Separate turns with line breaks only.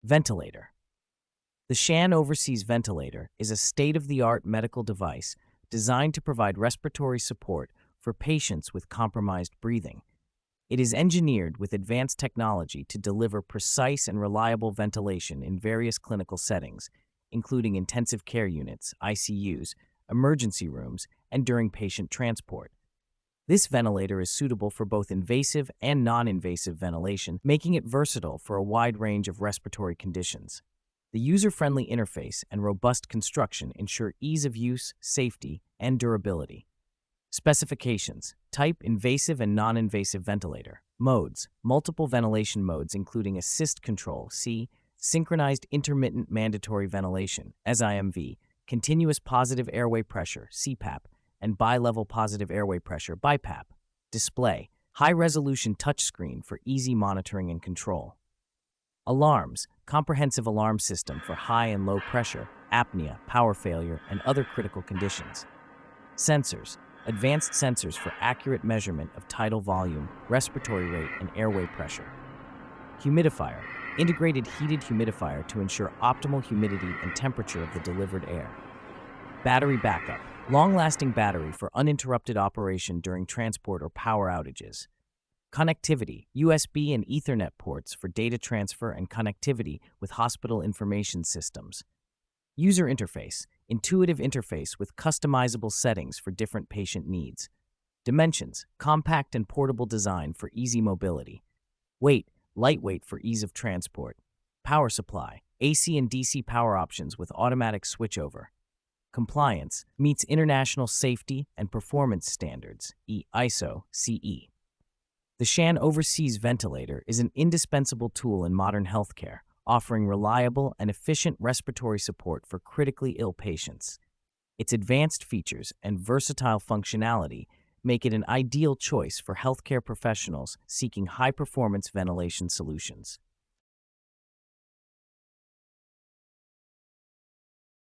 Ventilator. The Shan Overseas Ventilator is a state-of-the-art medical device designed to provide respiratory support for patients with compromised breathing. It is engineered with advanced technology to deliver precise and reliable ventilation in various clinical settings, including intensive care units, ICUs, emergency rooms, and during patient transport. This ventilator is suitable for both invasive and non-invasive ventilation, making it versatile for a wide range of respiratory conditions. The user-friendly interface and robust construction ensure ease of use, safety, and durability. Specifications: type invasive and non-invasive ventilator. Modes: multiple ventilation modes including assist control, synchronized intermittent mandatory ventilation, SIMV, continuous positive airway pressure, CPAP, and bilevel positive airway pressure, BiPAP. Display: high-resolution touchscreen for easy monitoring and control. Alarms: comprehensive alarm system for high and low pressure, apnea, power failure, and other critical conditions. Sensors: advanced sensors for accurate measurement of tidal volume, respiratory rate, and airway pressure. Humidifier: integrated heated humidifier to ensure optimal humidity and temperature of the delivered air. Battery backup: long-lasting battery for uninterrupted operation during transport or power outages. Connectivity: USB and Ethernet ports for data transfer and connectivity with hospital information systems. User interface: intuitive interface with customizable settings for different patient needs. Dimensions: compact and portable design for easy mobility. Weight: lightweight for ease of transport. Power supply: AC and DC power options with automatic switchover. Compliance: meets international safety and performance standards, ISO, CE. The Shan Overseas Ventilator is an indispensable tool in modern healthcare, offering reliable and efficient respiratory support for critically ill patients. Its advanced features and versatile functionality make it an ideal choice for healthcare professionals seeking high-performance ventilation solutions.